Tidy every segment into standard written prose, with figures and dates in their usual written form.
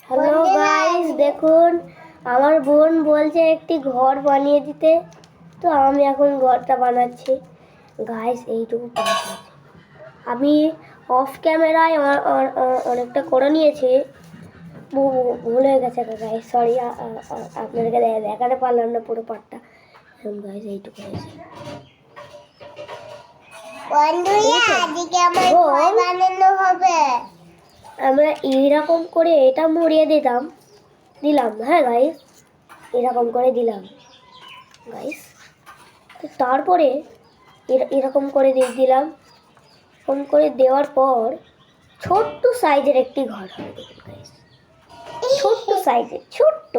Hello guys, দেখুন আমার বোন বলছে একটি ঘর বানিয়ে দিতে, তো আমি এখন ঘরটা বানাচ্ছি গাইস। এইটুকু কাজ আছে, আমি অফ ক্যামেরায় অনেকটা করে নিয়েছি, ভুলে গেছে গাইস, সরি। আপনাদেরকে দেখাতে পারলাম না পুরো পার্টটা। গাইস এইটুকু হয়েছে। আমরা এইরকম করে এটা মুড়িয়ে দিলাম, হ্যাঁ গাইস, এরকম করে দিলাম গাইস। তারপরে এরকম করে দিলাম। এরকম করে দেওয়ার পর ছোট্ট সাইজের একটি ঘর হবে, দেখুন গাইস, ছোট্ট সাইজের, ছোট্ট।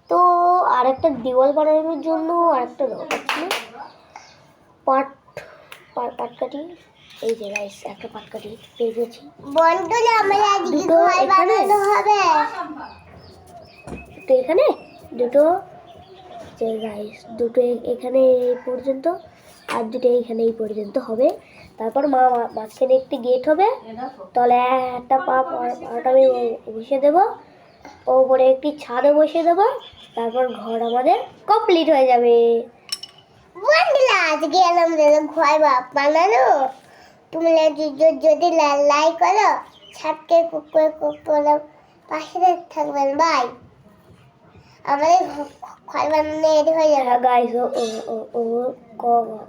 তো আর একটা দেওয়াল বানানোর জন্য আরেকটা দরকার ছিল পাটকাঠি। এই যে গাইস, একটা পাটকাঠি পেয়ে গেছি। দুটো এখানে, দুটো যে গাইস, দুটো এখানে এই পর্যন্ত, আর দুটো এইখানে এই পর্যন্ত হবে। তারপর মাঝখানে একটি গেট হবে, তলে একটা পাটা আমি বসিয়ে দেবো, ওপরে একটি ছাদও বসিয়ে দেবো। তারপর ঘর আমাদের কমপ্লিট হয়ে যাবে। আজকে আমাদের ঘর বানানো, তুমি যদি লাইক করো, সাবস্ক্রাইব করে পাশে থাকবেন। বাই। আমাদের ঘর বানানো রেডি হয়ে যাবে গাইস। ও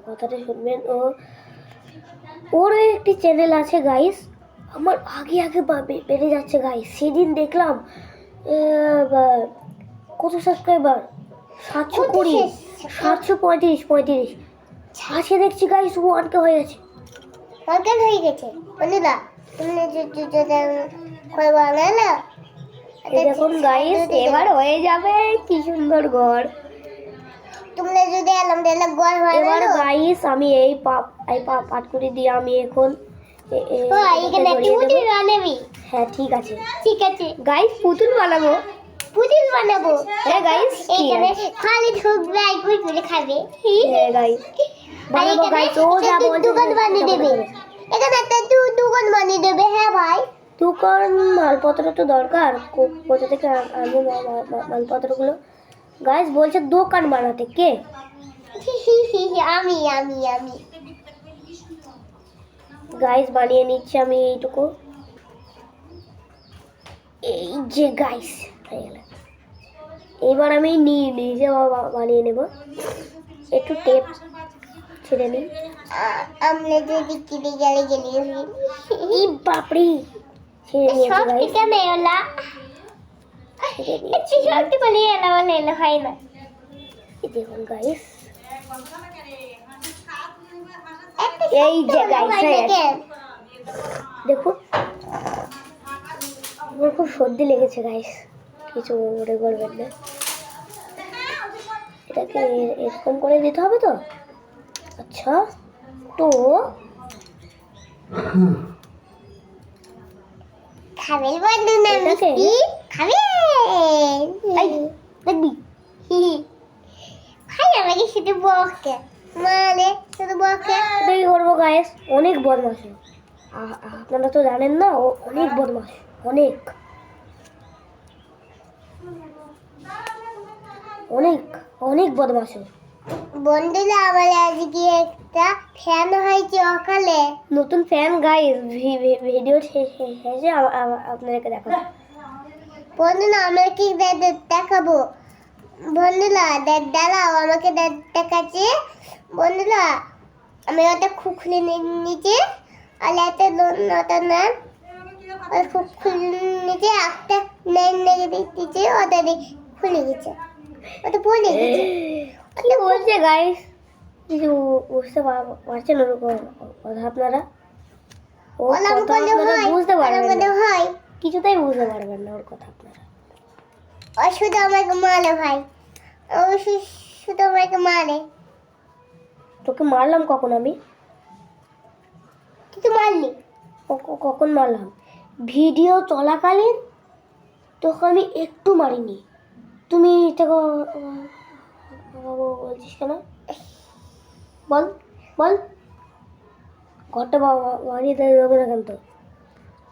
কথাটা শুনবেন, ওরও একটি চ্যানেল আছে গাইস, আমার আগে বেড়ে যাচ্ছে গাইস। সেদিন দেখলাম কত সাবস্ক্রাইবার, 720, 735। আজকে দেখছি গাইস 1K হয়ে গেছে। বন্ধুরা, তুমি ঘর বানানো, দেখুন গাইস, এবার হয়ে যাবে কি সুন্দর ঘর। তোমরা যদি আলহামদুলিল্লাহ ঘর বানানো, এবার গাইস আমি এই পাটকুড়ি দিয়ে আমি এখন এখানে একটি পুতুল বানাবি। হ্যাঁ ঠিক আছে গাইস, পুতুল বানাবো। হ্যাঁ গাইস, এখানে খালি ঢুকবে আর ঘুরে খাবে। হ্যাঁ গাইস, বানাবো গাইস। ও যা বলছে দোকান বানিয়ে দেবে, এখানে একটা দোকান বানিয়ে দেবে। হ্যাঁ ভাই, দোকান, মালপত্র তো দরকার, কোথা থেকে আনবো মালপত্রগুলো? গাইস বলছে দোকান বানাতে, কে? আমি গাইস বানিয়ে নিচ্ছি আমি এইটুকু। এই যে গাইস হয়ে গেল। এবার আমি নিজে বানিয়ে নেব। একটু টেপ ছেড়ে নিই। আমরা যদি কিনে গেলে এই বাপরি, ছেড়ে নিয়েছি সব গাইস। ঠিক আছে ওলা, সত্যি বলি এলা হয় না। দেখুন গাইস, এই যে গাইস দেখুন, আমার খুব সর্দি লেগেছে গাইস, কিছু মনে করবেন না। এটাকে এরকম করে দিতে হবে তো। আচ্ছা, তো খাবে বন্ধু না, মিষ্টি খাবে? দেখবি ভাই আমাকে শুধু বকে, মানে শুধু বকে। এটাই করবো গাইস। অনেক বদমাশ, আপনারা তো জানেন না, ও অনেক বদমাশ, অনেক অনেক অনেক বদমাশ। বন্ধুরা, আমার আজকে একটা ফ্যান হয়েছে সকালে, নতুন ফ্যান গাইস। ভিডিও শেষে আপনাদেরকে দেখাবো। বন্ধুরা আমরা কি দেখাবো? বন্ধুরা দাঁড়াও, আমাকে দেখাচ্ছি। বন্ধুরা, আমি ওটা খুলে নিচে, আর একটা নতুন নাম খুলে নিচে, একটা নেন লেগে দিচ্ছে, ওটা খুলে গেছে, ওটা পড়ে গেছে। কি বলছে গাইস, কিছু বুঝতে পারছেন ওর কথা আপনারা? ও কথা আপনারা বুঝতে পারবেন না, কিছুতেই বুঝতে পারবেন না ওর কথা আপনারা। ও শুধু আমাকে মারে ভাই, ও শুধু আমাকে মারে। তোকে মারলাম কখন আমি? তুই মারলি কখন মারলাম? ভিডিও চলাকালীন তোকে আমি একটু মারিনি। তুমি এটাকে বলছিস কেন? বল বল, ঘরটা বানিয়ে দেবে না কেন?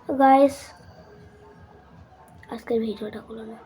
তো গাইস, আজকের ভিডিওটা হলো না।